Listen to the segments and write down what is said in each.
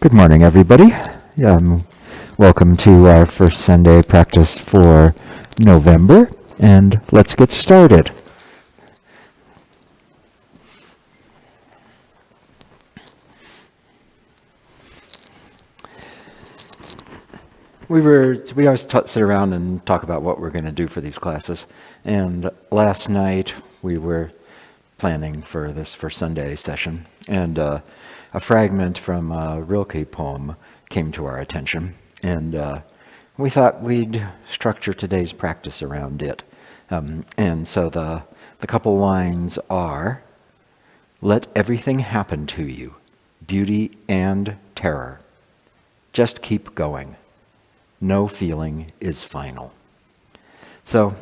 Good morning, everybody. Welcome to our first Sunday practice for November, and let's get started. We always sit around and talk about what we're going to do for these classes, and last night we were planning for this first Sunday session, and a fragment from a Rilke poem came to our attention, and we thought we'd structure today's practice around it. And so the couple lines are, "Let everything happen to you, beauty and terror. Just keep going. No feeling is final." So,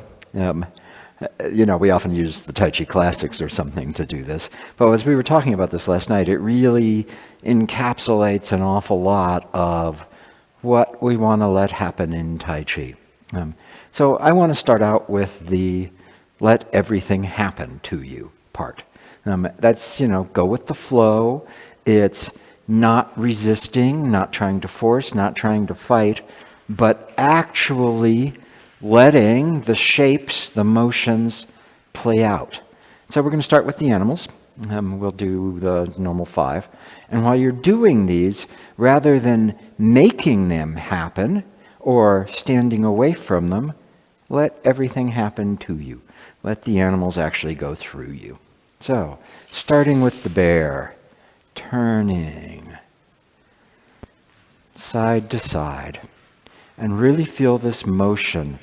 we often use the Tai Chi classics or something to do this, but as we were talking about this last night, it really encapsulates an awful lot of what we want to let happen in Tai Chi. So I want to start out with the "let everything happen to you" part. That's, go with the flow. It's not resisting, not trying to force, not trying to fight, but actually letting the shapes, the motions play out. So we're going to start with the animals. We'll do the normal 5. And while you're doing these, rather than making them happen or standing away from them, let everything happen to you. Let the animals actually go through you. So, starting with the bear, turning side to side. And really feel this motion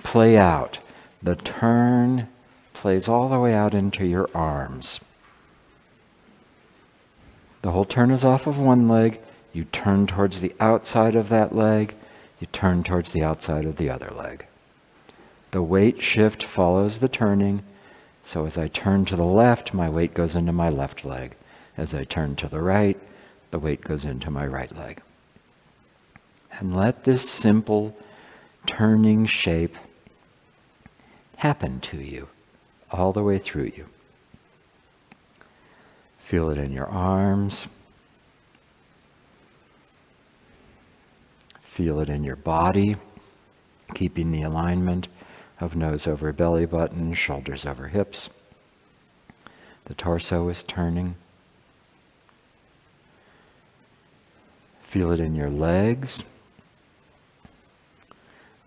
play out. The turn plays all the way out into your arms. The whole turn is off of one leg. You turn towards the outside of that leg. You turn towards the outside of the other leg. The weight shift follows the turning. So as I turn to the left, my weight goes into my left leg. As I turn to the right, the weight goes into my right leg. And let this simple turning shape happen to you, all the way through you. Feel it in your arms. Feel it in your body, keeping the alignment of nose over belly button, shoulders over hips. The torso is turning. Feel it in your legs.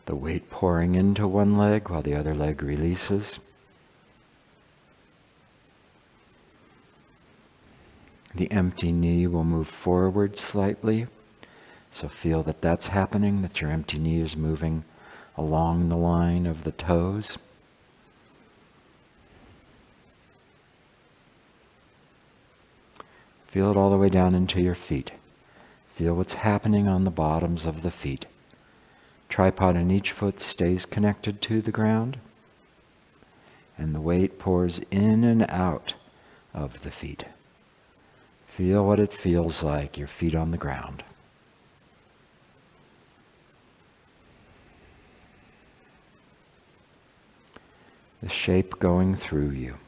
The weight pouring into one leg while the other leg releases. The empty knee will move forward slightly. So feel that that's happening, that your empty knee is moving along the line of the toes. Feel it all the way down into your feet. Feel what's happening on the bottoms of the feet. Tripod in each foot stays connected to the ground, and the weight pours in and out of the feet. Feel what it feels like, your feet on the ground. The shape going through you.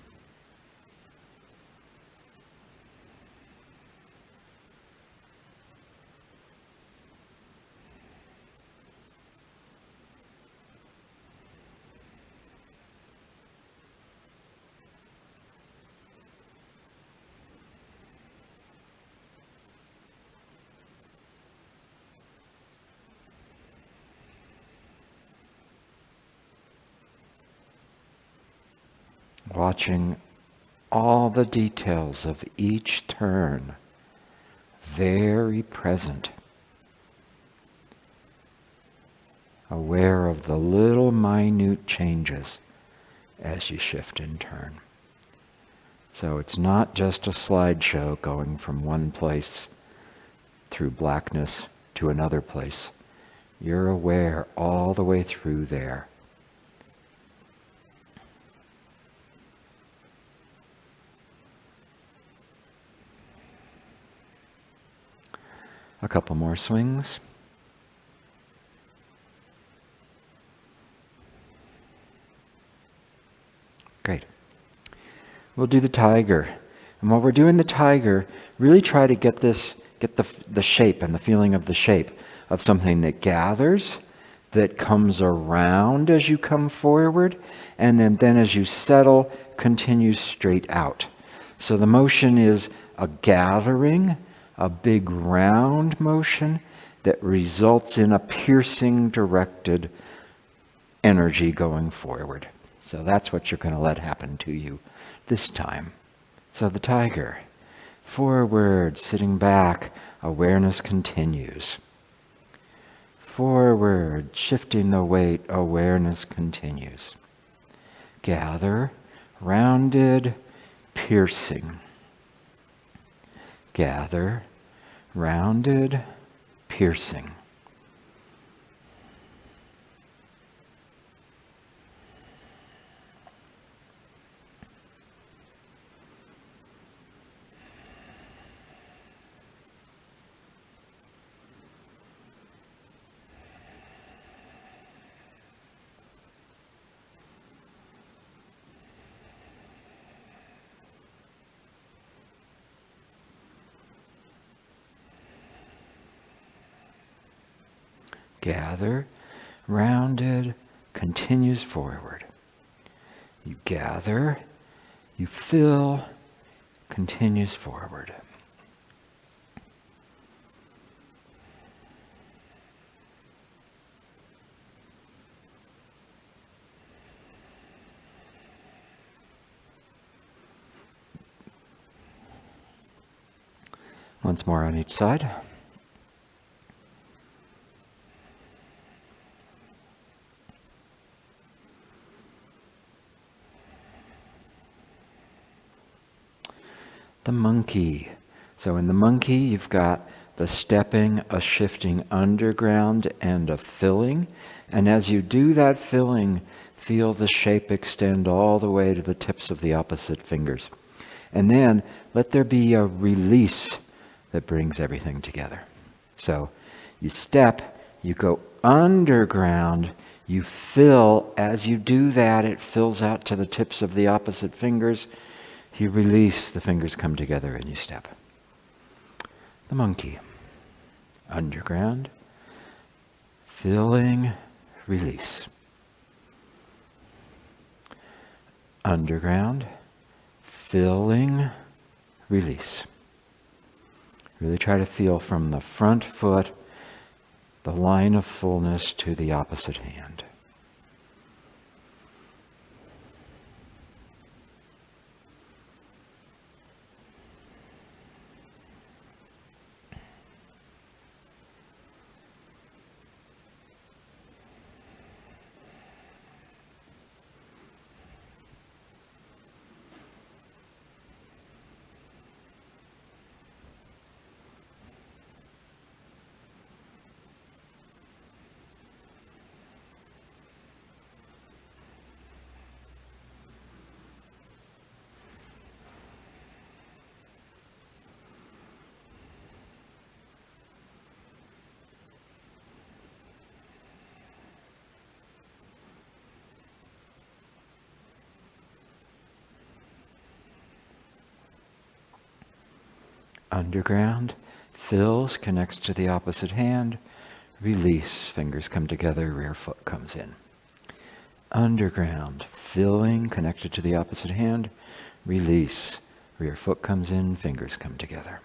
Watching all the details of each turn, very present. Aware of the little minute changes as you shift and turn. So it's not just a slideshow going from one place through blackness to another place. You're aware all the way through there. A couple more swings. Great. We'll do the tiger. And while we're doing the tiger, really try to get this get the shape and the feeling of the shape of something that gathers, that comes around as you come forward, and then as you settle, continues straight out. So the motion is a gathering, a big round motion that results in a piercing, directed energy going forward. So that's what you're going to let happen to you this time. So the tiger, forward, sitting back, awareness continues. Forward, shifting the weight, awareness continues. Gather, rounded, piercing. Gather, rounded, piercing. Gather, rounded, continues forward. You gather, you fill, continues forward. Once more on each side. The monkey. So in the monkey, you've got the stepping, a shifting underground, and a filling. And as you do that filling, feel the shape extend all the way to the tips of the opposite fingers. And then let there be a release that brings everything together. So you step, you go underground, you fill. As you do that, it fills out to the tips of the opposite fingers. You release, the fingers come together, and you step. The monkey. Underground, filling, release. Underground, filling, release. Really try to feel from the front foot, the line of fullness to the opposite hand. Underground, fills, connects to the opposite hand, release, fingers come together, rear foot comes in. Underground, filling, connected to the opposite hand, release, rear foot comes in, fingers come together.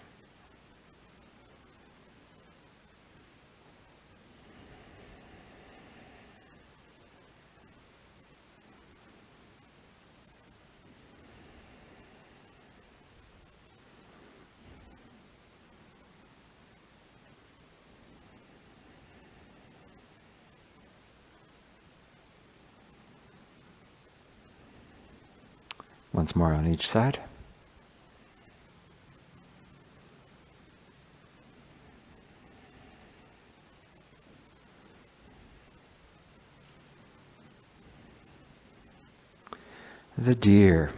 Once more on each side. The deer.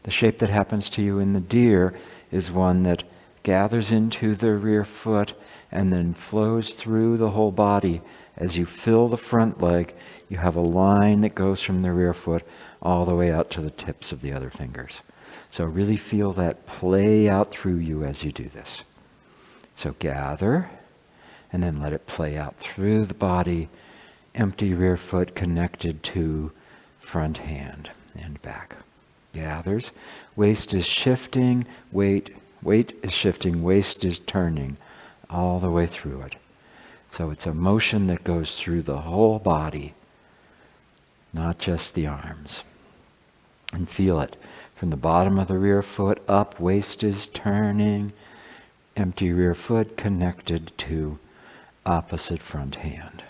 The shape that happens to you in the deer is one that gathers into the rear foot and then flows through the whole body. As you fill the front leg, you have a line that goes from the rear foot all the way out to the tips of the other fingers. So really feel that play out through you as you do this. So gather, and then let it play out through the body, empty rear foot connected to front hand and back. Gathers, waist is shifting, weight is shifting, waist is turning all the way through it. So it's a motion that goes through the whole body, not just the arms. And feel it. From the bottom of the rear foot up, waist is turning, empty rear foot connected to opposite front hand.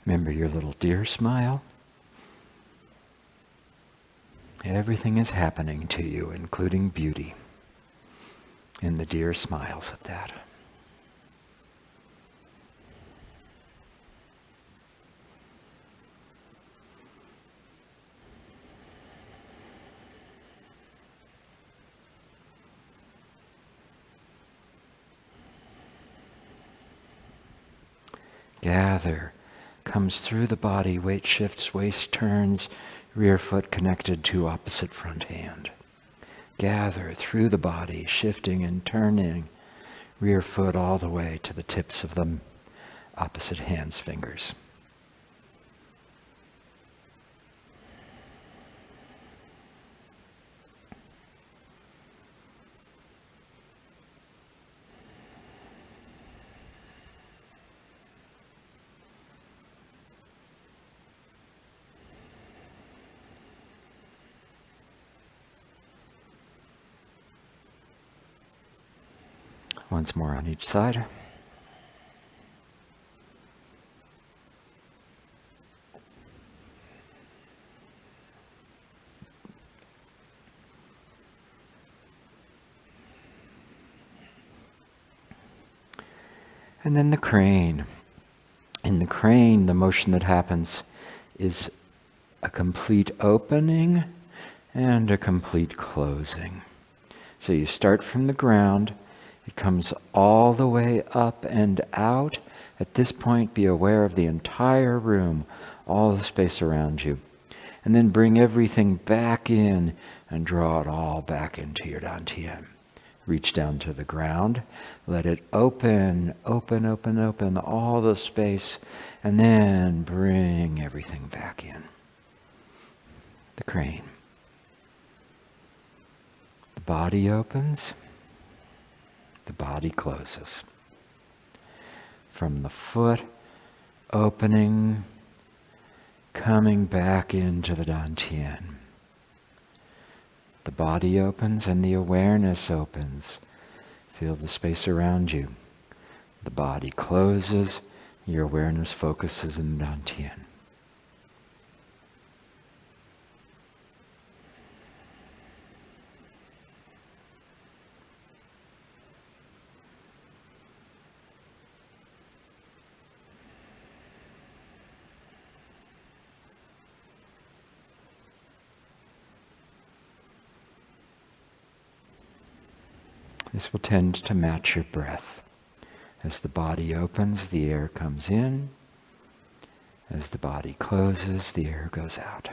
Remember your little deer smile? Everything is happening to you, including beauty. And the deer smiles at that. Gather. Comes through the body, weight shifts, waist turns, rear foot connected to opposite front hand. Gather through the body, shifting and turning, rear foot all the way to the tips of the opposite hand's fingers. Once more on each side. And then the crane. In the crane, the motion that happens is a complete opening and a complete closing. So you start from the ground. It comes all the way up and out. At this point, be aware of the entire room, all the space around you. And then bring everything back in and draw it all back into your dantian. Reach down to the ground. Let it open, all the space. And then bring everything back in. The crane. The body opens. The body closes. From the foot, opening, coming back into the dantian. The body opens and the awareness opens. Feel the space around you. The body closes, your awareness focuses in the dantian. This will tend to match your breath. As the body opens, the air comes in. As the body closes, the air goes out.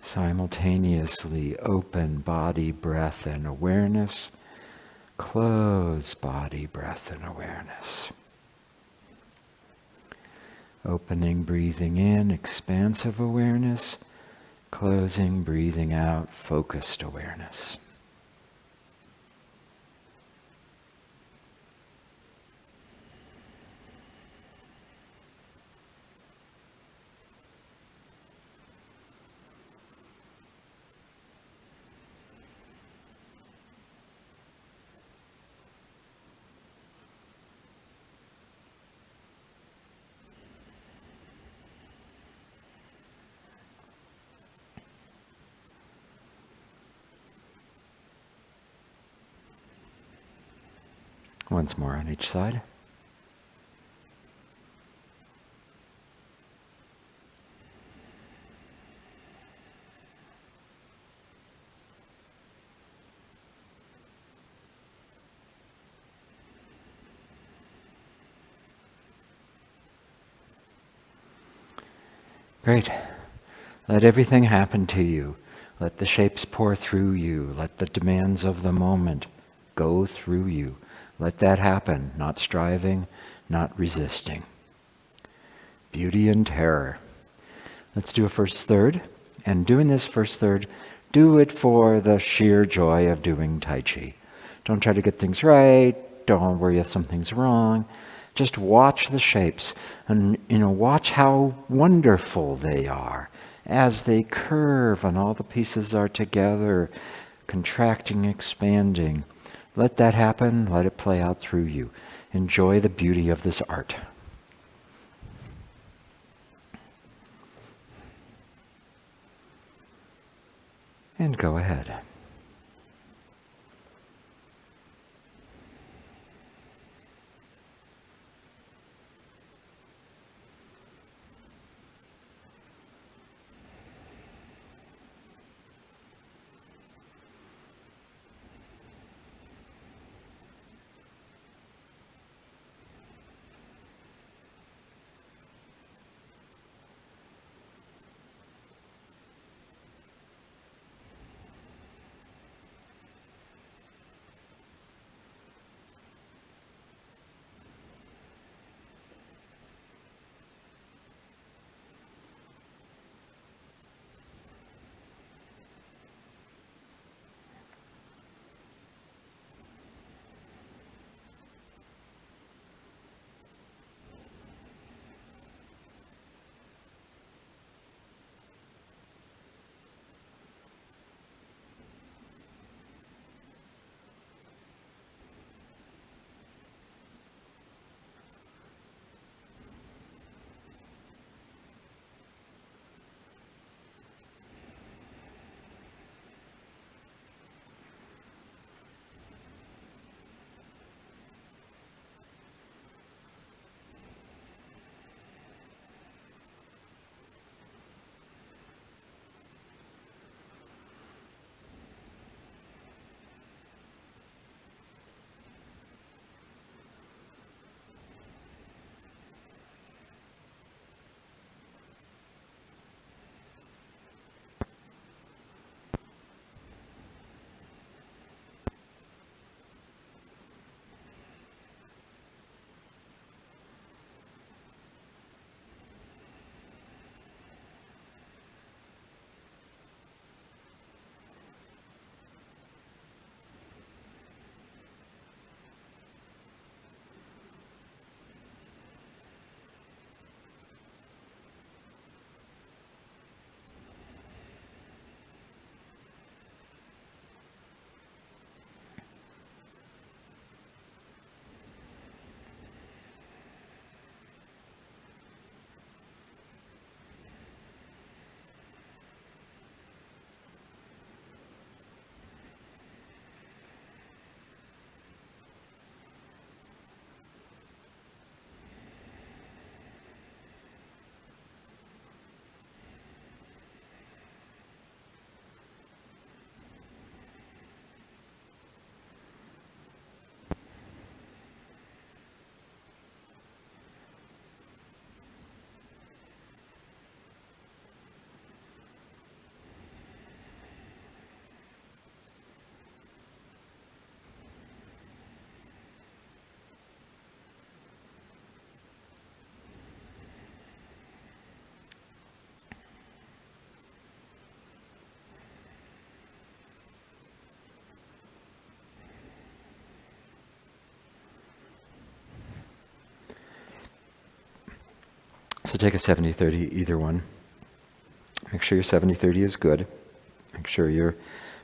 Simultaneously open body, breath, and awareness. Close body, breath, and awareness. Opening, breathing in, expansive awareness. Closing, breathing out, focused awareness. Once more on each side. Great. Let everything happen to you. Let the shapes pour through you. Let the demands of the moment go through you. Let that happen, not striving, not resisting. Beauty and terror. Let's do a first third. And doing this first third, do it for the sheer joy of doing Tai Chi. Don't try to get things right. Don't worry if something's wrong. Just watch the shapes and, watch how wonderful they are as they curve and all the pieces are together, contracting, expanding. Let that happen. Let it play out through you. Enjoy the beauty of this art. And go ahead. So take a 70-30, either one. Make sure your 70-30 is good. Make sure your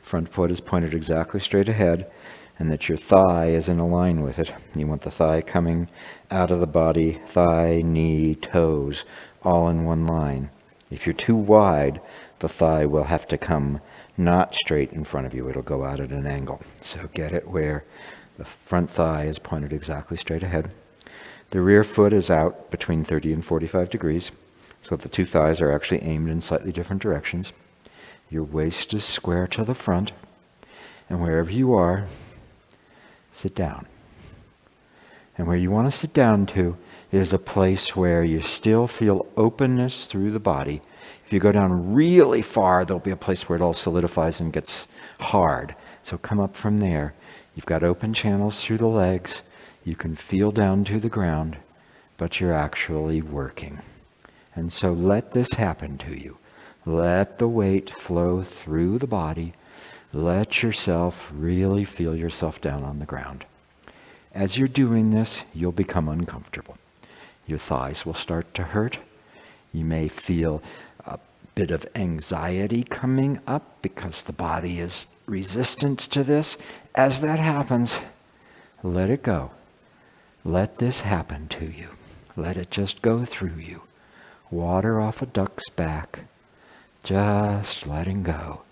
front foot is pointed exactly straight ahead and that your thigh is in a line with it. You want the thigh coming out of the body, thigh, knee, toes, all in one line. If you're too wide, the thigh will have to come not straight in front of you. It'll go out at an angle. So get it where The front thigh is pointed exactly straight ahead. The rear foot is out between 30 and 45 degrees, so the two thighs are actually aimed in slightly different directions. Your waist is square to the front, and wherever you are, sit down. And where you want to sit down to is a place where you still feel openness through the body. If you go down really far, there'll be a place where it all solidifies and gets hard. So come up from there. You've got open channels through the legs. You can feel down to the ground, but you're actually working. And so let this happen to you. Let the weight flow through the body. Let yourself really feel yourself down on the ground. As you're doing this, you'll become uncomfortable. Your thighs will start to hurt. You may feel a bit of anxiety coming up because the body is resistant to this. As that happens, let it go. Let this happen to you. Let it just go through you. Water off a duck's back. Just letting go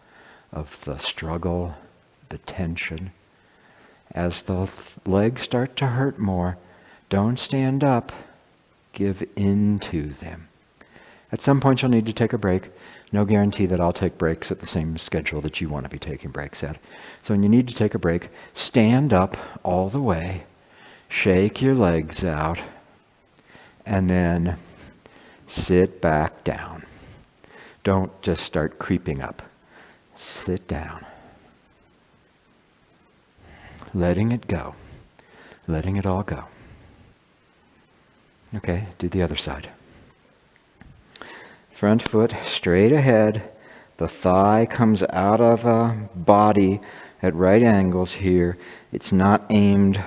of the struggle, the tension. As the legs start to hurt more, don't stand up. Give in to them. At some point you'll need to take a break. No guarantee that I'll take breaks at the same schedule that you want to be taking breaks at. So when you need to take a break, stand up all the way, shake your legs out, and then sit back down. Don't just start creeping up. Sit down. Letting it go. Letting it all go. Okay, do the other side. Front foot straight ahead. The thigh comes out of the body at right angles here. It's not aimed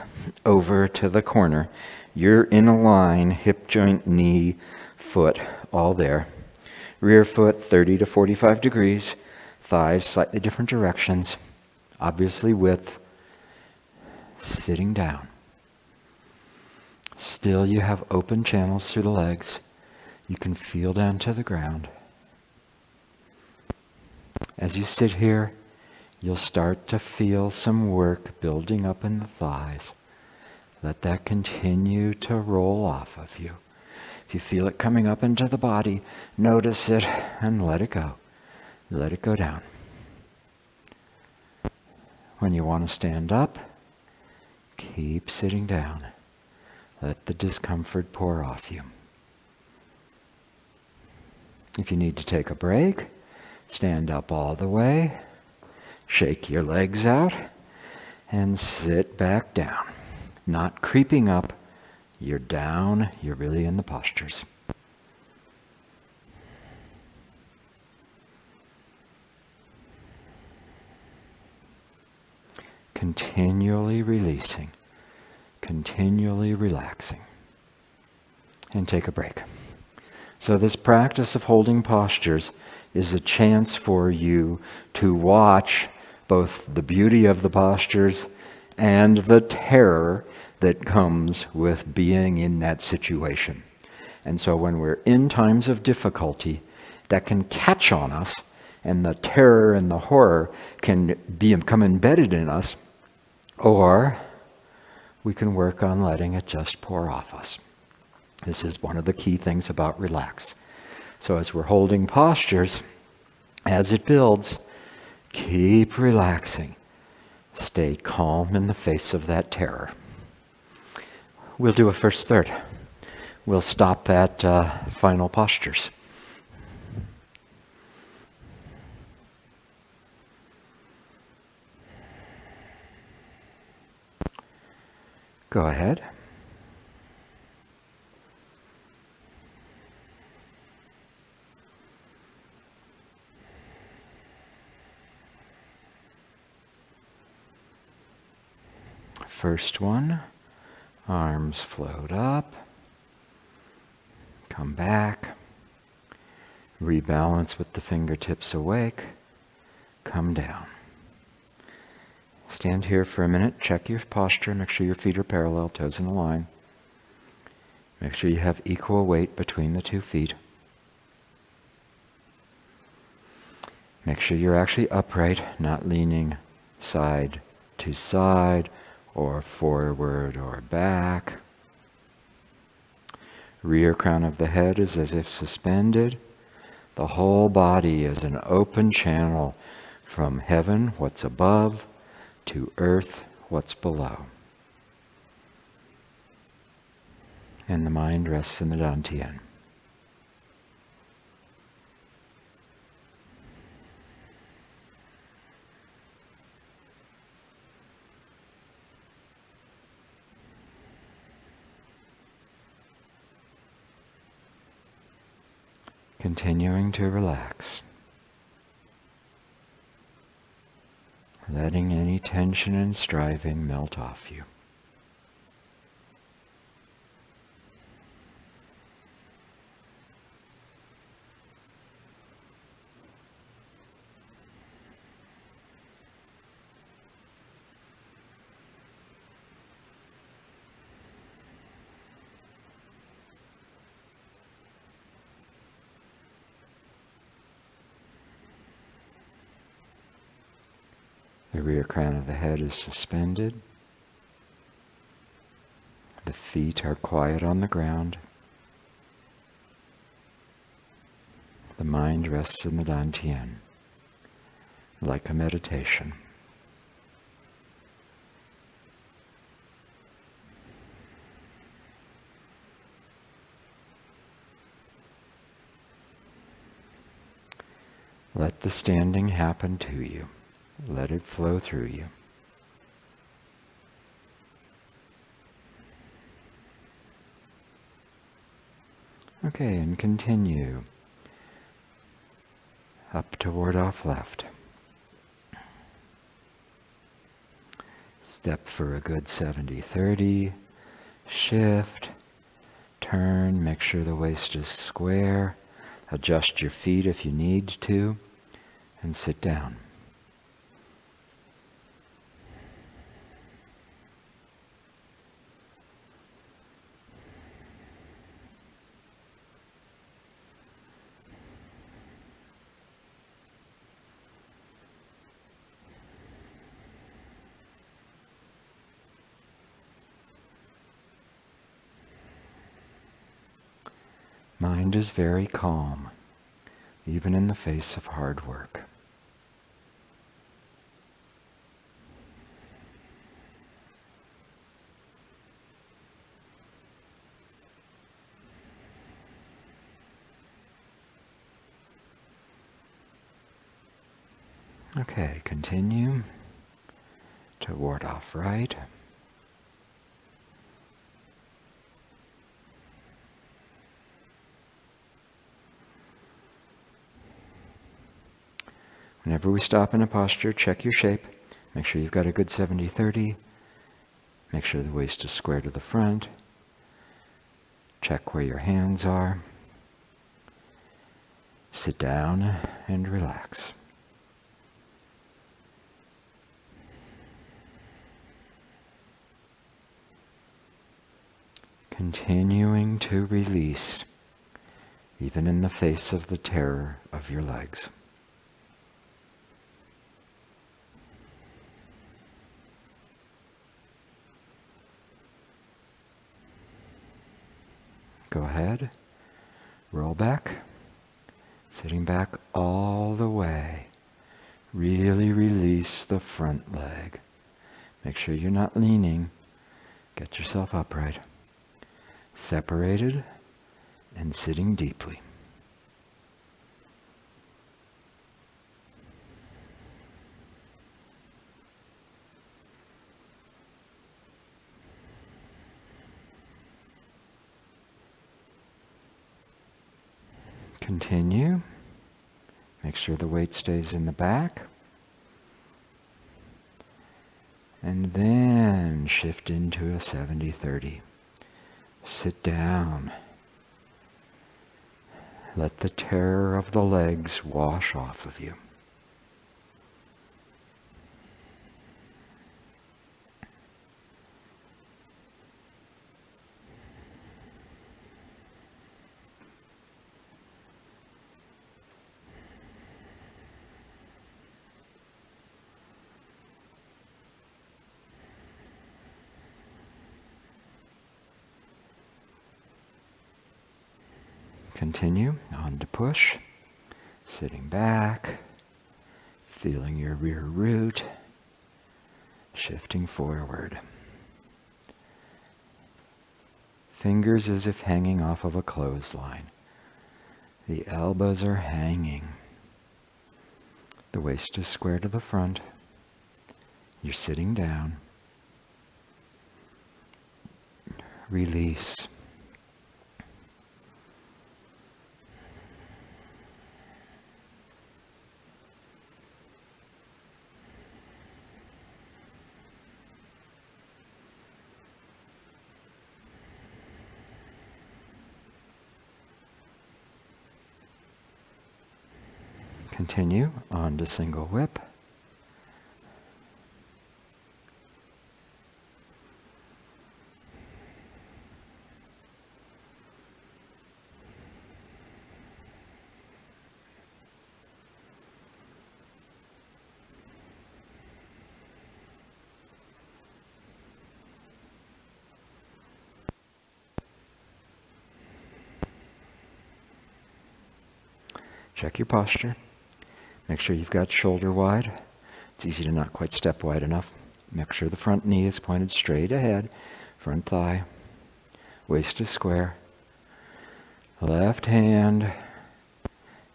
over to the corner. You're in a line, hip joint, knee, foot, all there. Rear foot 30 to 45 degrees. Thighs slightly different directions. Obviously width. Sitting down. Still you have open channels through the legs. You can feel down to the ground. As you sit here, you'll start to feel some work building up in the thighs. Let that continue to roll off of you. If you feel it coming up into the body, notice it and let it go. Let it go down. When you want to stand up, keep sitting down. Let the discomfort pour off you. If you need to take a break, stand up all the way, shake your legs out, and sit back down. Not creeping up, you're down, you're really in the postures. Continually releasing, continually relaxing. And take a break. So this practice of holding postures is a chance for you to watch both the beauty of the postures and the terror that comes with being in that situation. And so when we're in times of difficulty, that can catch on us, and the terror and the horror can become embedded in us, or we can work on letting it just pour off us. This is one of the key things about relax. So as we're holding postures, as it builds, keep relaxing. Stay calm in the face of that terror. We'll do a first third. We'll stop at final postures. Go ahead. First one, arms float up, come back, rebalance with the fingertips awake, come down. Stand here for a minute, check your posture, make sure your feet are parallel, toes in a line. Make sure you have equal weight between the 2 feet. Make sure you're actually upright, not leaning side to side or forward or back. Rear crown of the head is as if suspended. The whole body is an open channel from heaven, what's above, to earth, what's below. And the mind rests in the Dantian. Continuing to relax. Letting any tension and striving melt off you. The rear crown of the head is suspended. The feet are quiet on the ground. The mind rests in the Dantian, like a meditation. Let the standing happen to you. Let it flow through you. Okay, and continue up toward off left. Step for a good 70-30. Shift. Turn. Make sure the waist is square. Adjust your feet if you need to. And sit down. Mind is very calm, even in the face of hard work. Okay, continue toward off right. Whenever we stop in a posture, check your shape. Make sure you've got a good 70-30. Make sure the waist is square to the front. Check where your hands are. Sit down and relax. Continuing to release, even in the face of the terror of your legs. Go ahead, roll back, sitting back all the way. Really release the front leg. Make sure you're not leaning. Get yourself upright. Separated and sitting deeply. Continue. Make sure the weight stays in the back. And then shift into a 70-30. Sit down. Let the terror of the legs wash off of you. Continue on to push, sitting back, feeling your rear root, shifting forward. Fingers as if hanging off of a clothesline. The elbows are hanging. The waist is square to the front. You're sitting down. Release. Continue on to single whip. Check your posture. Make sure you've got shoulder wide. It's easy to not quite step wide enough. Make sure the front knee is pointed straight ahead, front thigh. Waist is square. Left hand,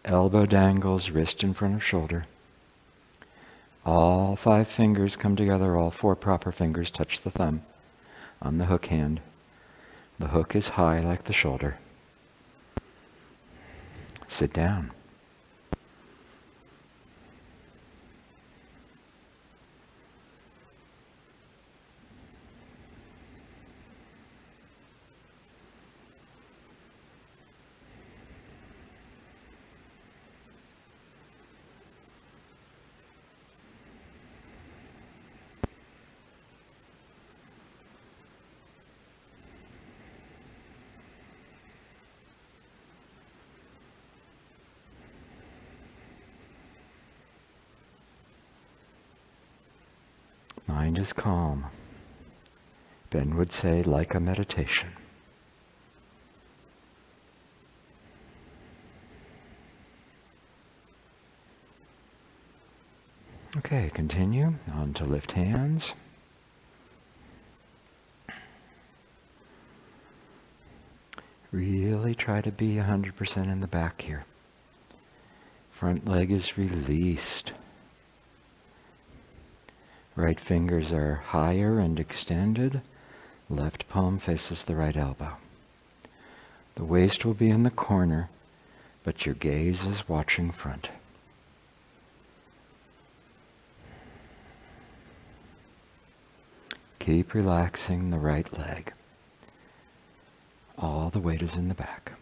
elbow dangles, wrist in front of shoulder. All 5 fingers come together, all 4 proper fingers touch the thumb on the hook hand. The hook is high like the shoulder. Sit down. Mind is calm. Ben would say, like a meditation. Okay, continue on to lift hands. Really try to be 100% in the back here. Front leg is released. Right fingers are higher and extended. Left palm faces the right elbow. The waist will be in the corner, but your gaze is watching front. Keep relaxing the right leg. All the weight is in the back.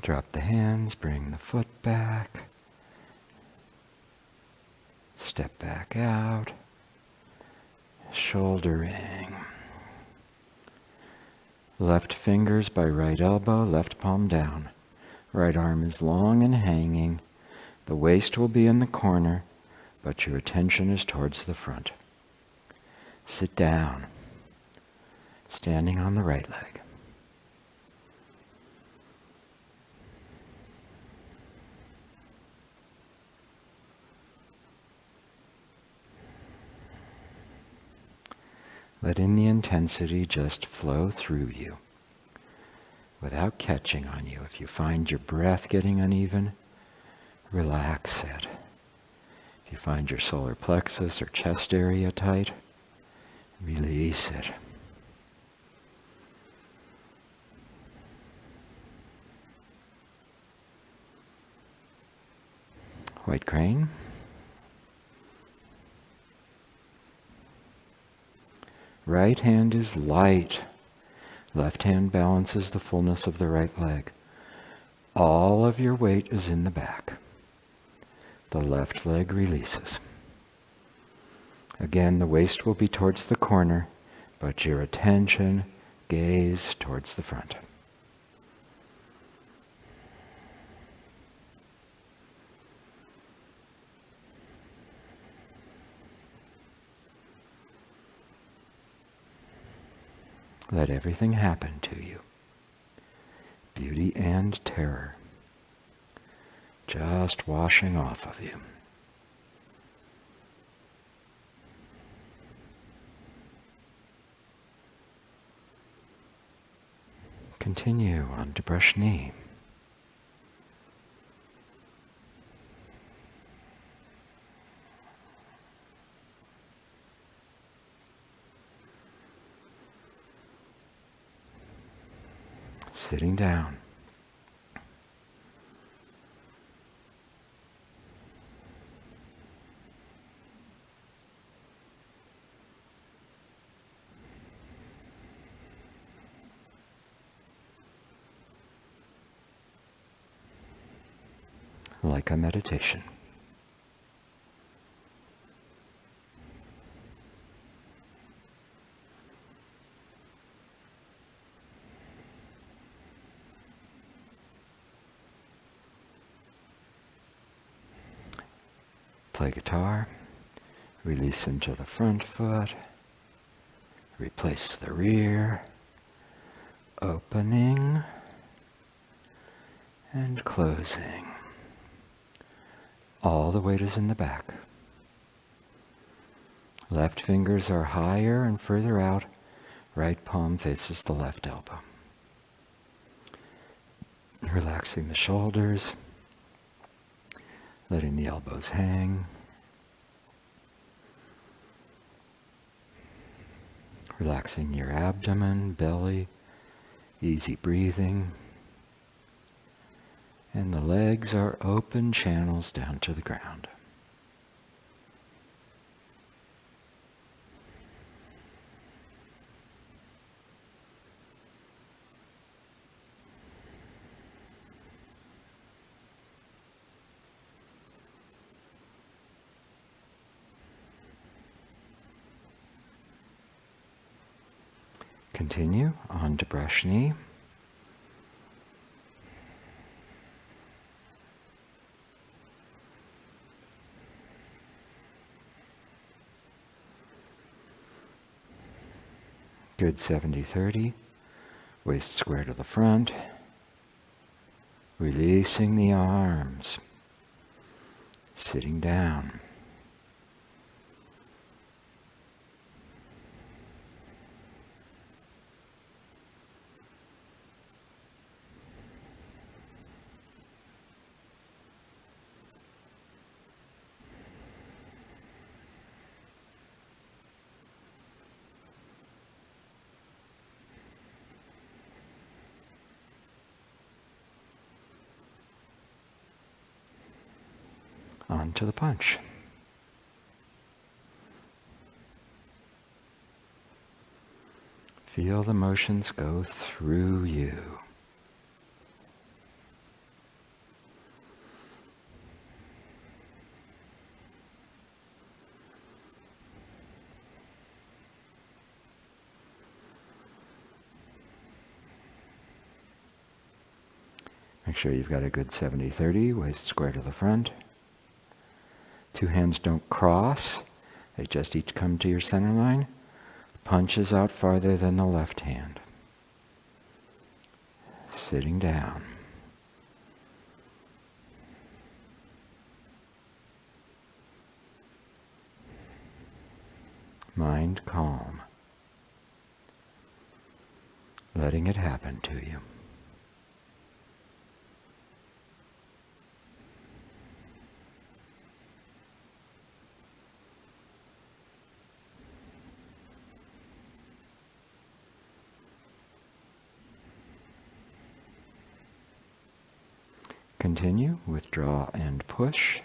Drop the hands, bring the foot back. Step back out. Shouldering. Left fingers by right elbow, left palm down. Right arm is long and hanging. The waist will be in the corner, but your attention is towards the front. Sit down, standing on the right leg. Let in the intensity just flow through you without catching on you. If you find your breath getting uneven, relax it. If you find your solar plexus or chest area tight, release it. White crane. Right hand is light. Left hand balances the fullness of the right leg. All of your weight is in the back. The left leg releases. Again, the waist will be towards the corner, but your attention gaze towards the front. Let everything happen to you. Beauty and terror just washing off of you. Continue on to brush knee. Sitting down. Like a meditation. Play guitar, release into the front foot, replace the rear, opening and closing. All the weight is in the back. Left fingers are higher and further out. Right palm faces the left elbow. Relaxing the shoulders, letting the elbows hang. Relaxing your abdomen, belly, easy breathing. And the legs are open channels down to the ground. Continue on to brush knee. Good 70-30. Waist square to the front. Releasing the arms. Sitting down. On to the punch. Feel the motions go through you. Make sure you've got a good 70-30, waist square to the front. Two hands don't cross. They just each come to your center line. Punch is out farther than the left hand. Sitting down. Mind calm. Letting it happen to you. Continue, withdraw and push.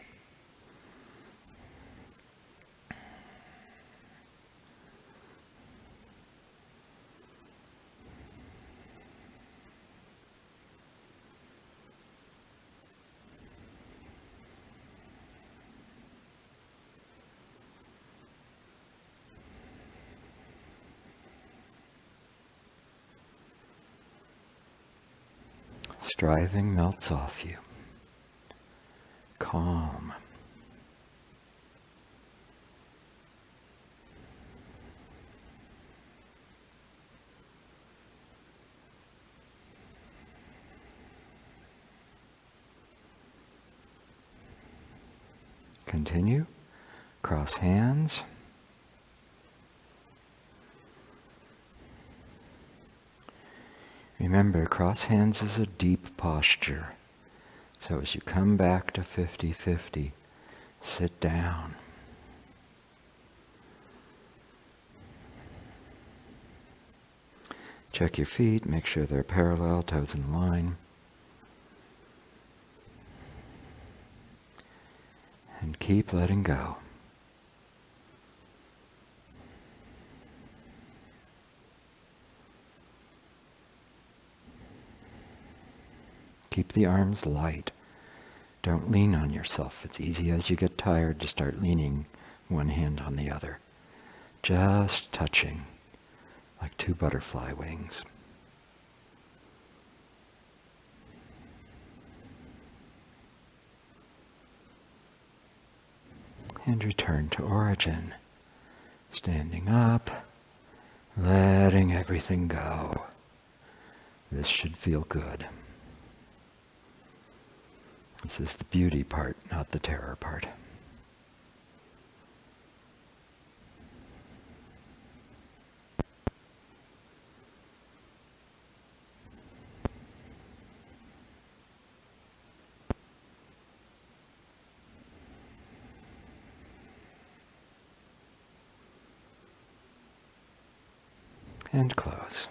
Striving melts off you. Calm. Continue. Cross hands. Remember, cross hands is a deep posture. So as you come back to 50-50, sit down. Check your feet, make sure they're parallel, toes in line. And keep letting go. Keep the arms light. Don't lean on yourself. It's easy as you get tired to start leaning one hand on the other. Just touching, like two butterfly wings. And return to origin. Standing up, letting everything go. This should feel good. This is the beauty part, not the terror part. And close.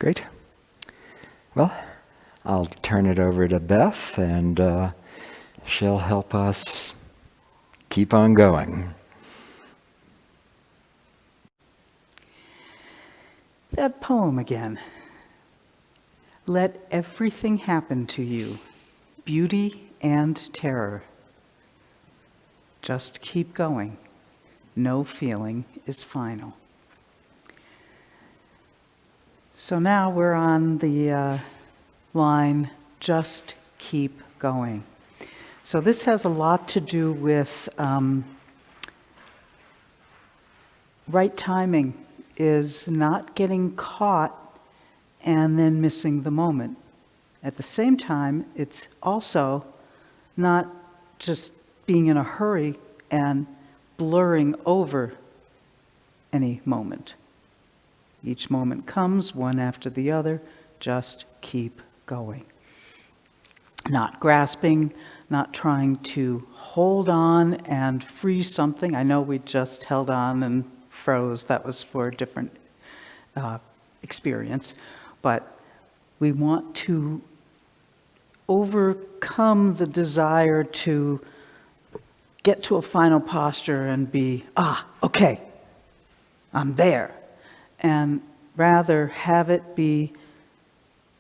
Great. Well, I'll turn it over to Beth, and she'll help us keep on going. That poem again. Let everything happen to you, beauty and terror. Just keep going. No feeling is final. So now we're on the line, just keep going. So this has a lot to do with right timing, is not getting caught and then missing the moment. At the same time, it's also not just being in a hurry and blurring over any moment. Each moment comes one after the other, just keep going. Not grasping, not trying to hold on and freeze something. I know we just held on and froze. That was for a different experience. But we want to overcome the desire to get to a final posture and be, okay, I'm there. And rather have it be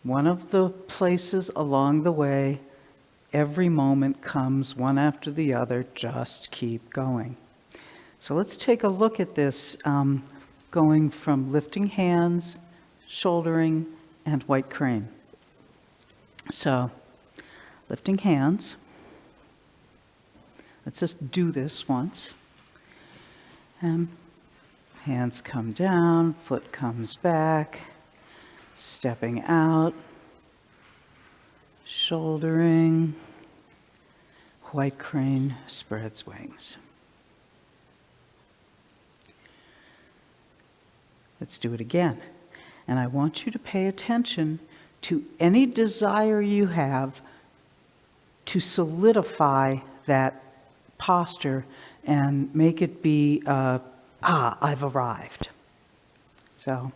one of the places along the way. Every moment comes one after the other, just keep going. So let's take a look at this, going from lifting hands, shouldering, and white crane. So, lifting hands. Let's just do this once. And hands come down, foot comes back, stepping out, shouldering, white crane spreads wings. Let's do it again. And I want you to pay attention to any desire you have to solidify that posture and make it be, I've arrived. So,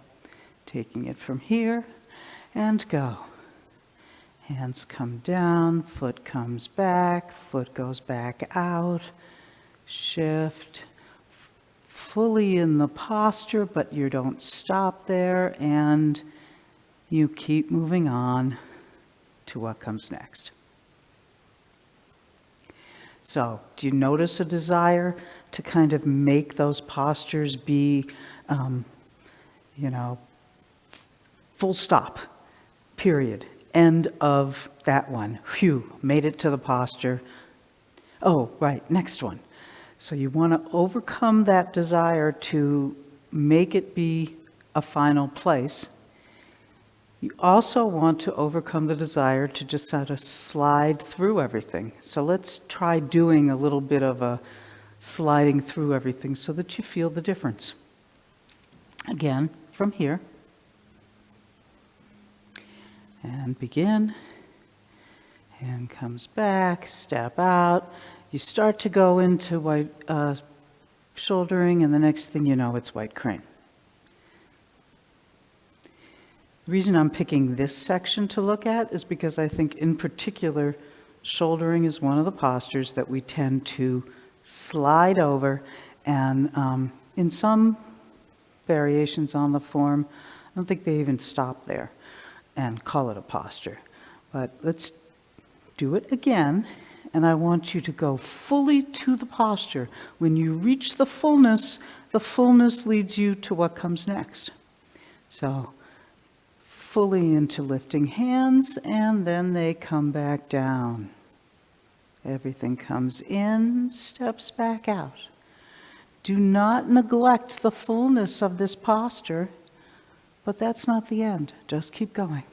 taking it from here and go. Hands come down, foot comes back, foot goes back out, shift. Fully in the posture, but you don't stop there, and you keep moving on to what comes next. So, do you notice a desire to kind of make those postures be, you know, full stop, period, end of that one. Phew, made it to the posture. Oh, right, next one. So you want to overcome that desire to make it be a final place. You also want to overcome the desire to just sort of slide through everything. So let's try doing a little bit of a sliding through everything so that you feel the difference. Again, from here. And begin. Hand comes back, step out. You start to go into white shouldering, and the next thing you know, it's white crane. The reason I'm picking this section to look at is because I think in particular, shouldering is one of the postures that we tend to slide over, and in some variations on the form, I don't think they even stop there and call it a posture. But let's do it again, and I want you to go fully to the posture. When you reach the fullness leads you to what comes next. So, fully into lifting hands, and then they come back down. Everything comes in, steps back out. Do not neglect the fullness of this posture, but that's not the end. Just keep going.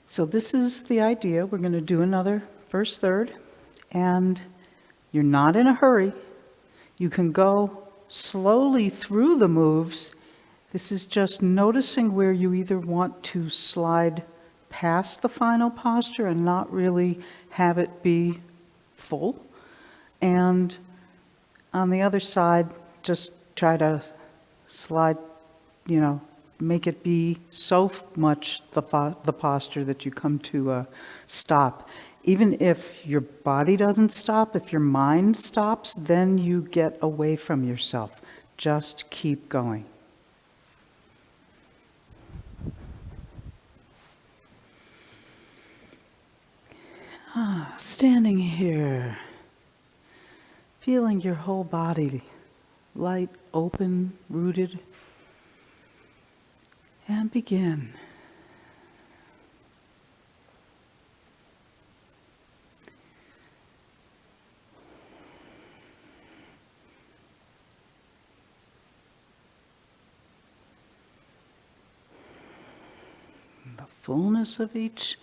So this is the idea. We're going to do another first third, and you're not in a hurry. You can go slowly through the moves. This is just noticing where you either want to slide past the final posture and not really have it be full, and on the other side, just try to slide, make it be so much the posture that you come to a stop. Even if your body doesn't stop, if your mind stops, then you get away from yourself. Just keep going. Standing here, feeling your whole body light, open, rooted, and begin. The fullness of each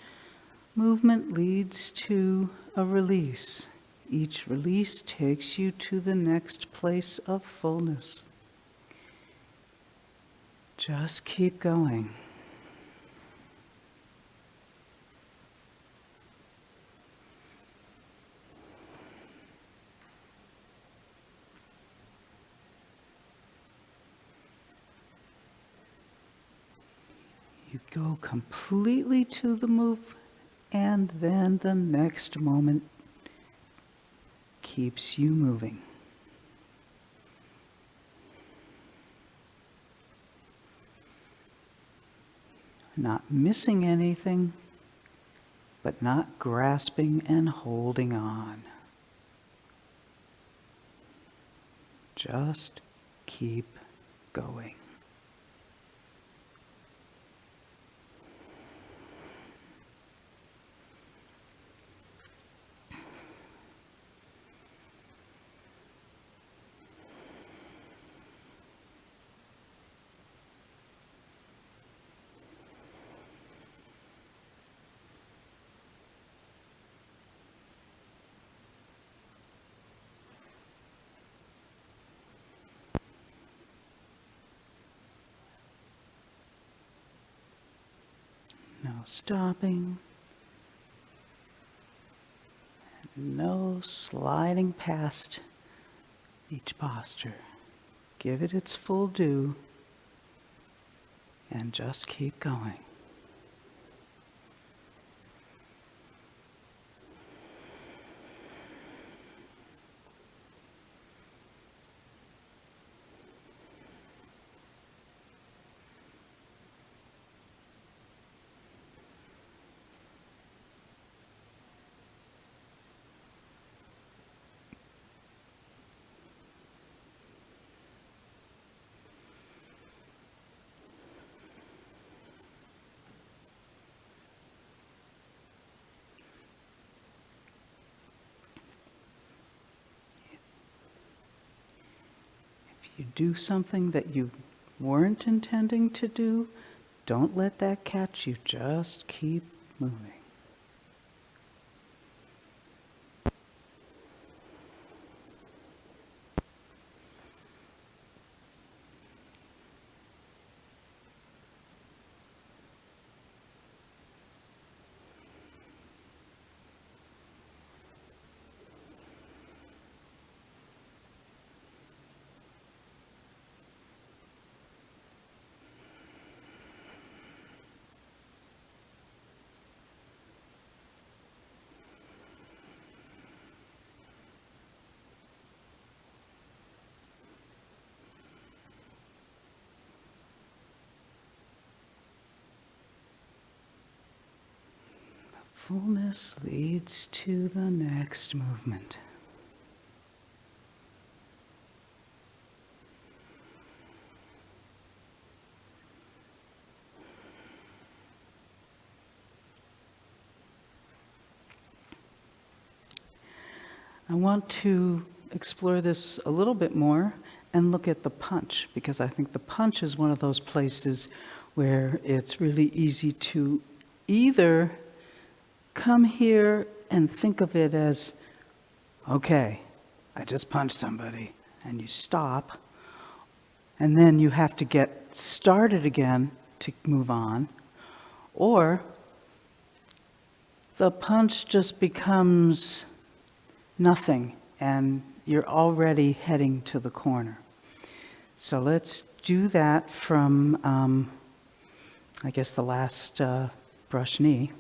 movement leads to a release. Each release takes you to the next place of fullness. Just keep going. You go completely to the move, and then the next moment keeps you moving. Not missing anything, but not grasping and holding on. Just keep going. No stopping, no sliding past each posture. Give it its full due and just keep going. You do something that you weren't intending to do, don't let that catch you. Just keep moving. Fullness leads to the next movement. I want to explore this a little bit more and look at the punch, because I think the punch is one of those places where it's really easy to either come here and think of it as, okay, I just punched somebody, and you stop, and then you have to get started again to move on, or the punch just becomes nothing, and you're already heading to the corner. So let's do that from, I guess, the last brush knee.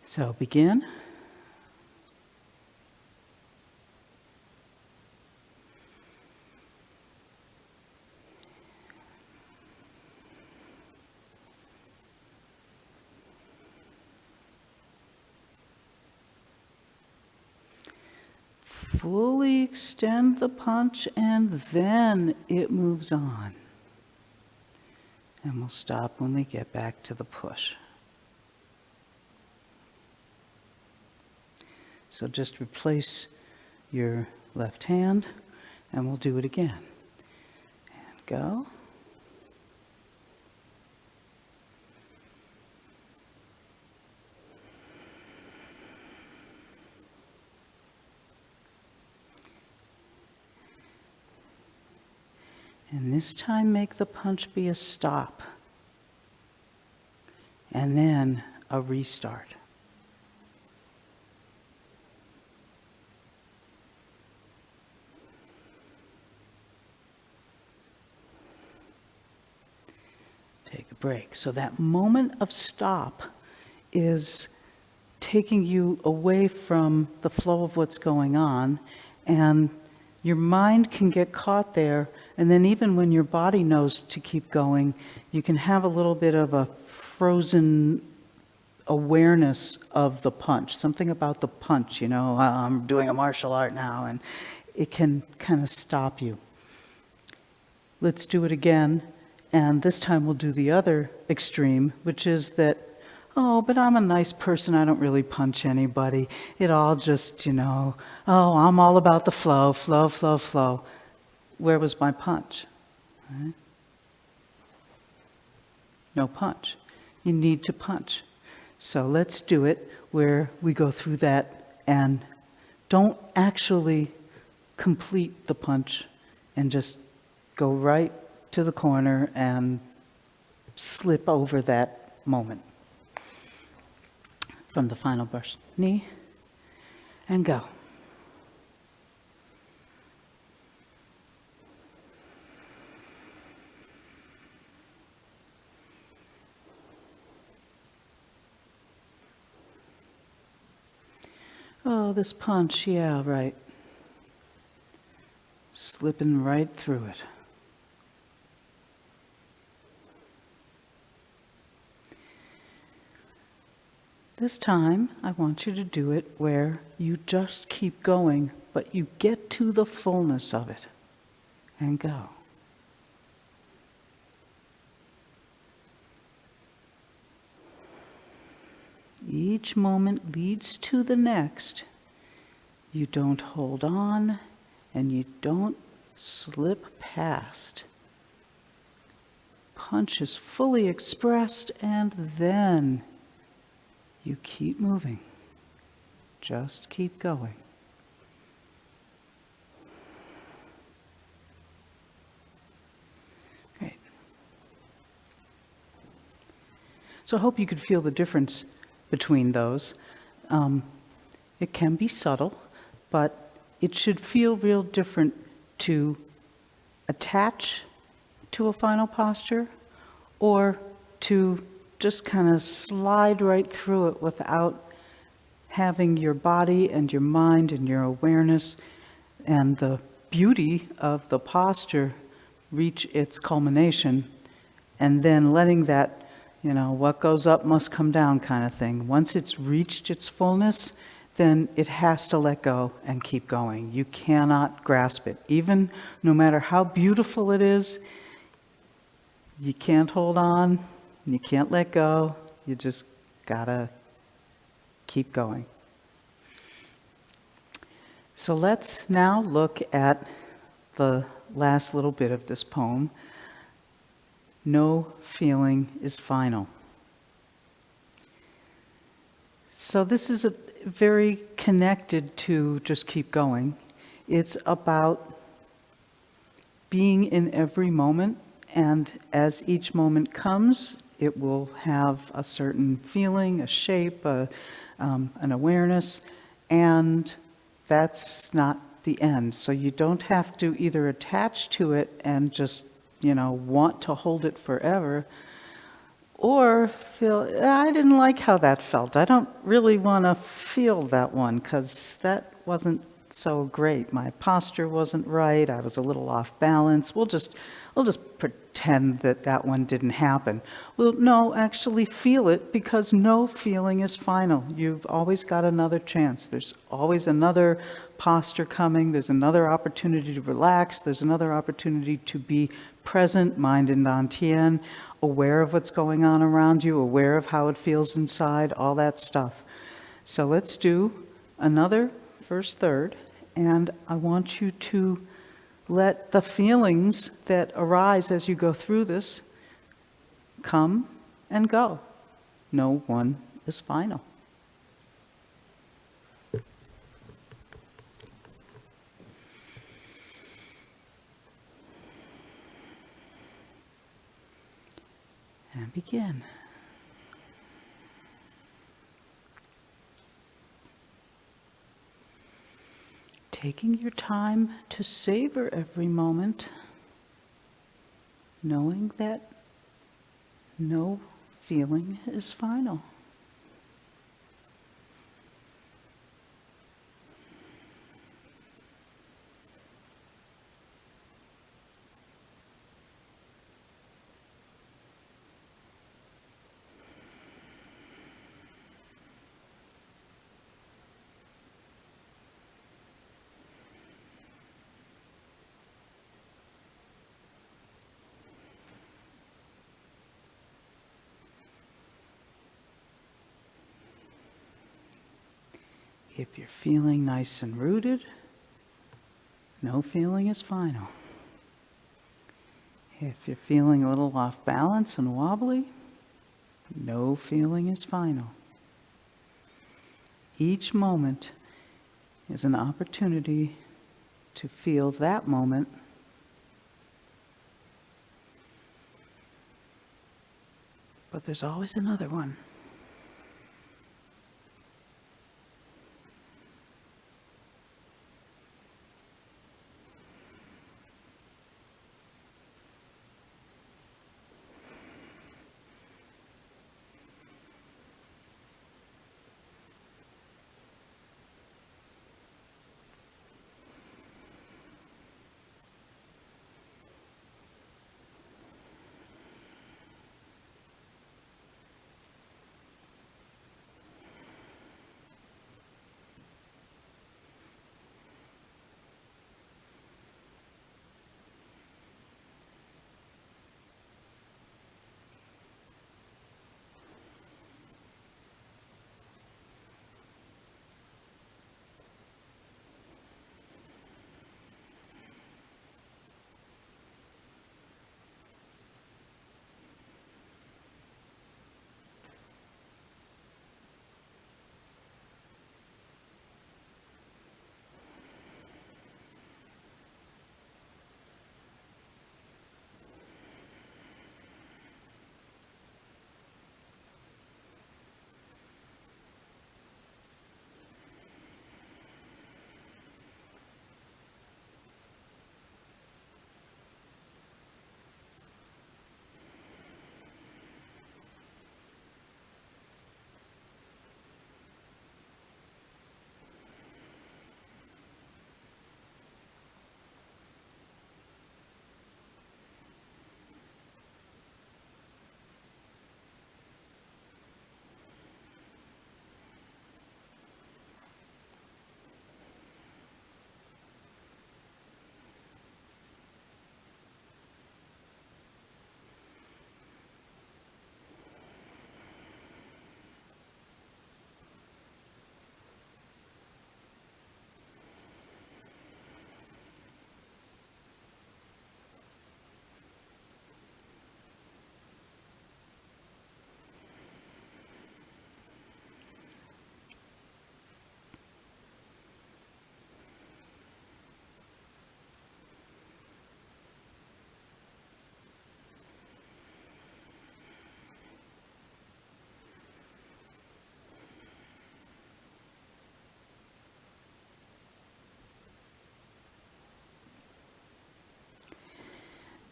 So begin. Fully extend the punch, and then it moves on. And we'll stop when we get back to the push. So just replace your left hand, and we'll do it again. And go. And this time make the punch be a stop, and then a restart. Take a break. So that moment of stop is taking you away from the flow of what's going on, and your mind can get caught there, and then even when your body knows to keep going, you can have a little bit of a frozen awareness of the punch, something about the punch, I'm doing a martial art now, and it can kind of stop you. Let's do it again, and this time we'll do the other extreme, which is that, oh, but I'm a nice person, I don't really punch anybody. It all just, oh, I'm all about the flow, flow, flow, flow. Where was my punch? Right? No punch. You need to punch. So let's do it where we go through that and don't actually complete the punch and just go right to the corner and slip over that moment. From the final brush, knee, and go. Oh, this punch, yeah, right. Slipping right through it. This time, I want you to do it where you just keep going, but you get to the fullness of it and go. Each moment leads to the next, You don't hold on, and you don't slip past. Punch is fully expressed, and then you keep moving. Just keep going. Great. So I hope you could feel the difference between those. It can be subtle, but it should feel real different to attach to a final posture or to just kind of slide right through it without having your body and your mind and your awareness and the beauty of the posture reach its culmination, and then letting that, what goes up must come down kind of thing. Once it's reached its fullness, then it has to let go and keep going. You cannot grasp it. Even no matter how beautiful it is, you can't hold on, you can't let go, you just gotta keep going. So let's now look at the last little bit of this poem. No feeling is final. So this is very connected to just keep going. It's about being in every moment, and as each moment comes, it will have a certain feeling, a shape, an awareness, and that's not the end. So you don't have to either attach to it and just, want to hold it forever, or feel, I didn't like how that felt. I don't really want to feel that one because that wasn't so great. My posture wasn't right. I was a little off balance. We'll just pretend that one didn't happen. Well, no, actually feel it, because no feeling is final. You've always got another chance. There's always another posture coming. There's another opportunity to relax. There's another opportunity to be present, mind and dantian, aware of what's going on around you, aware of how it feels inside, all that stuff. So let's do another first third, and I want you to let the feelings that arise as you go through this come and go. No one is final. And begin. Taking your time to savor every moment, knowing that no feeling is final. If you're feeling nice and rooted, no feeling is final. If you're feeling a little off balance and wobbly, no feeling is final. Each moment is an opportunity to feel that moment, but there's always another one.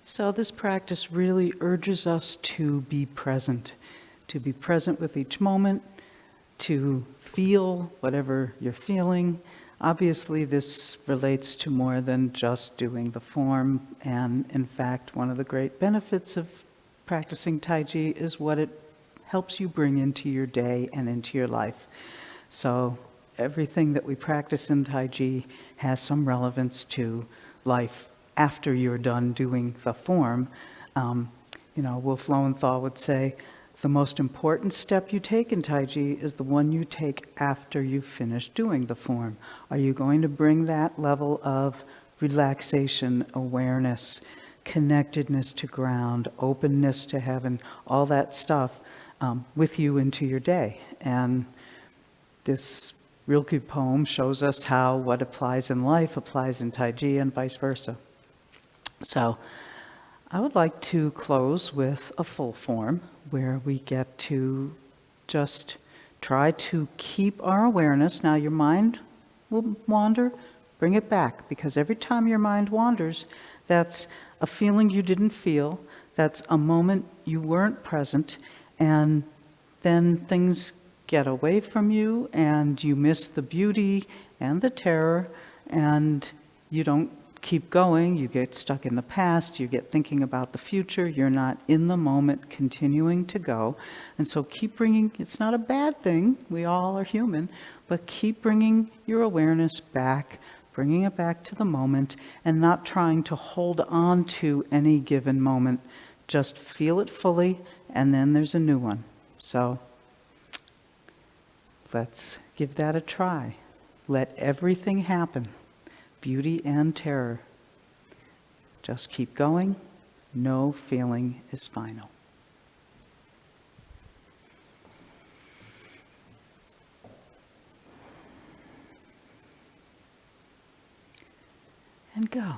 So this practice really urges us to be present with each moment, to feel whatever you're feeling. Obviously, this relates to more than just doing the form, and in fact, one of the great benefits of practicing Tai Chi is what it helps you bring into your day and into your life. So everything that we practice in Tai Chi has some relevance to life after you're done doing the form. Wolf Lowenthal would say, the most important step you take in Tai Chi is the one you take after you finish doing the form. Are you going to bring that level of relaxation, awareness, connectedness to ground, openness to heaven, all that stuff with you into your day? And this Rilke poem shows us how what applies in life applies in Tai Chi and vice versa. So I would like to close with a full form where we get to just try to keep our awareness. Now your mind will wander, bring it back, because every time your mind wanders, that's a feeling you didn't feel, that's a moment you weren't present, and then things get away from you and you miss the beauty and the terror, and you don't keep going, you get stuck in the past, you get thinking about the future, you're not in the moment continuing to go. And so keep bringing, it's not a bad thing, we all are human, but keep bringing your awareness back, bringing it back to the moment, and not trying to hold on to any given moment. Just feel it fully, and then there's a new one. So let's give that a try. Let everything happen. Beauty and terror. Just keep going. No feeling is final. And go.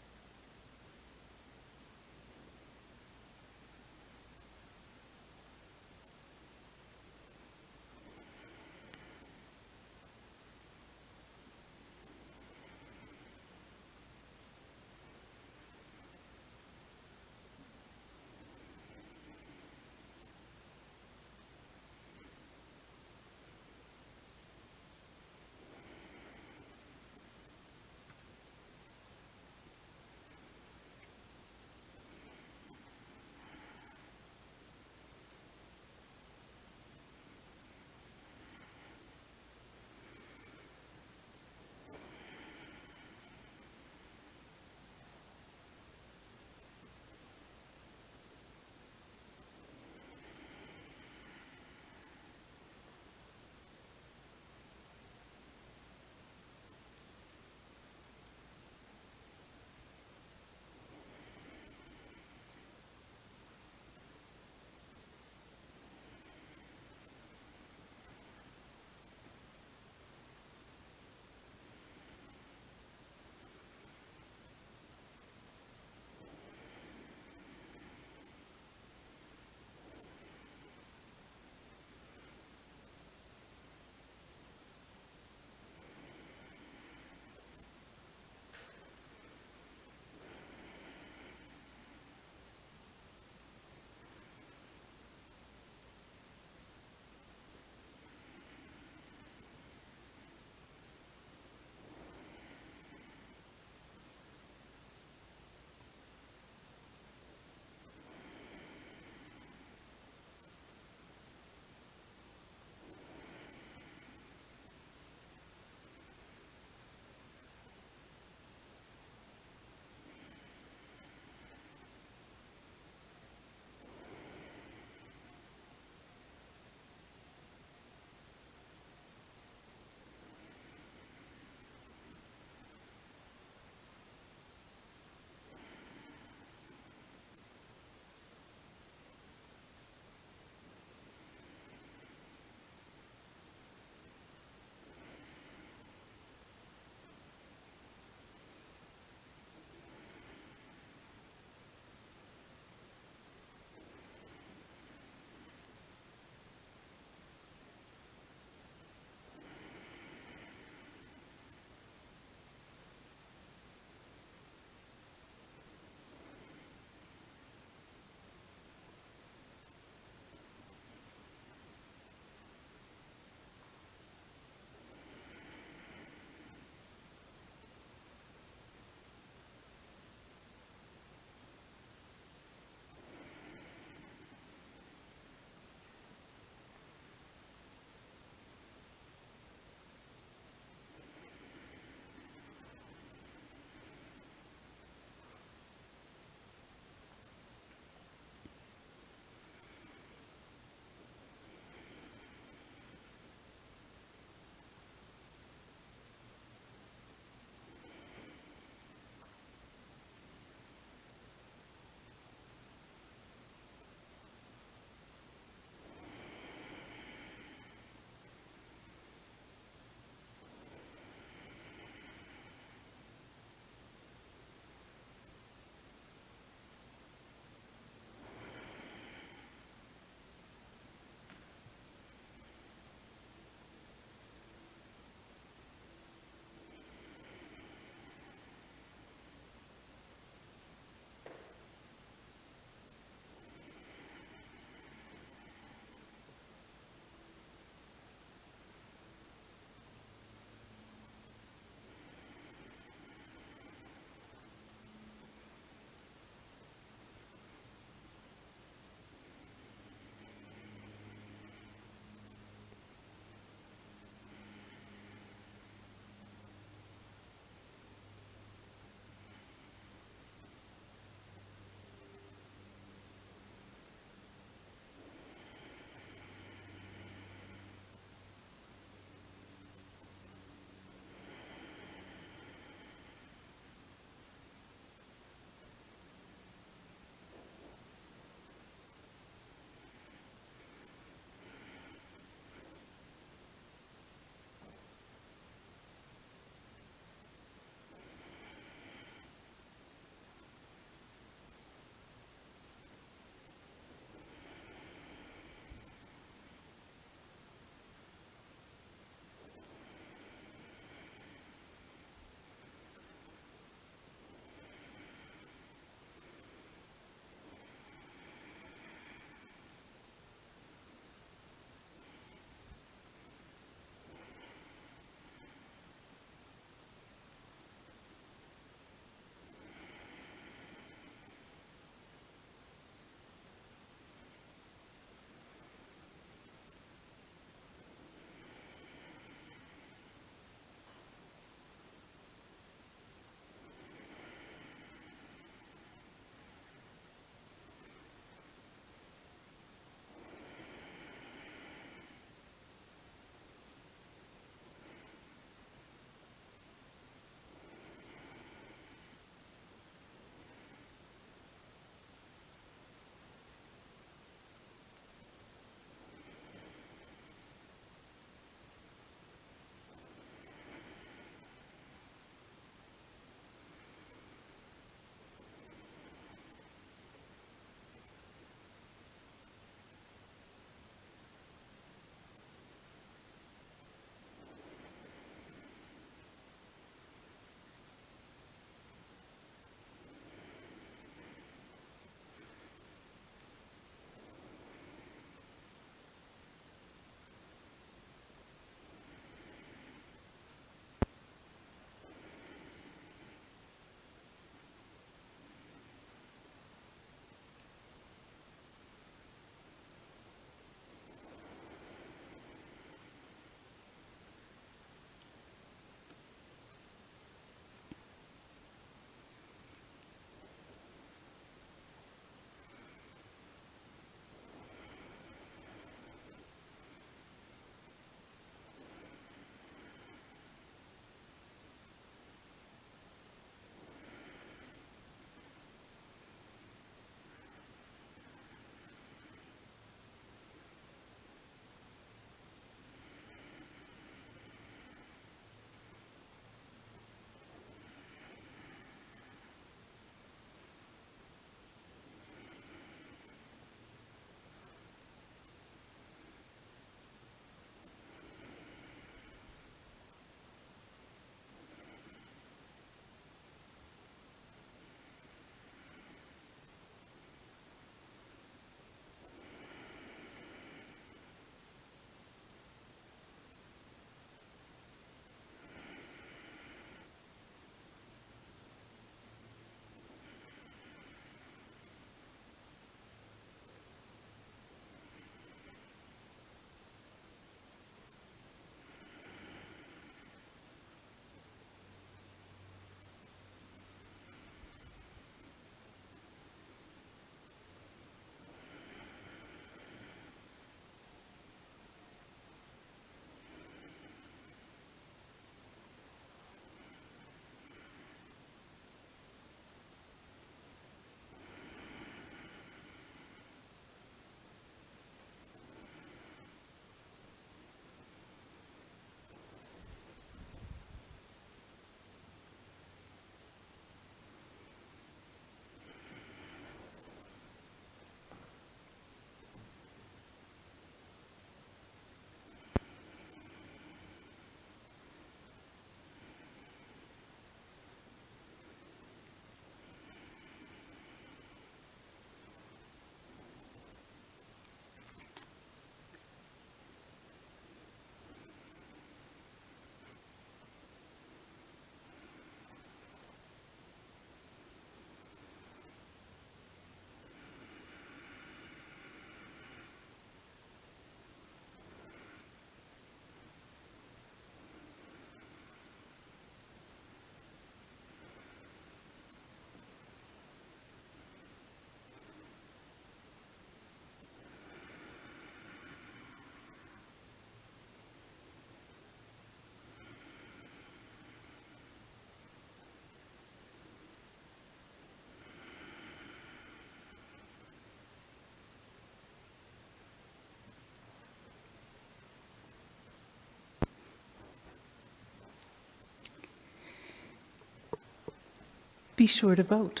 be sure to vote.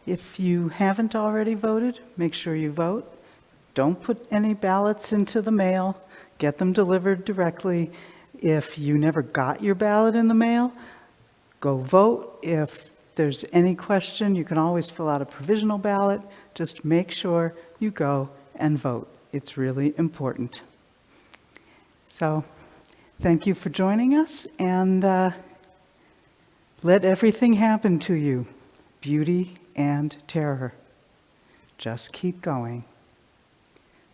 If you haven't already voted, make sure you vote. Don't put any ballots into the mail. Get them delivered directly. If you never got your ballot in the mail, go vote. If there's any question, you can always fill out a provisional ballot. Just make sure you go and vote. It's really important. So, thank you for joining us, and let everything happen to you, beauty and terror. Just keep going.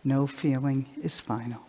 No feeling is final.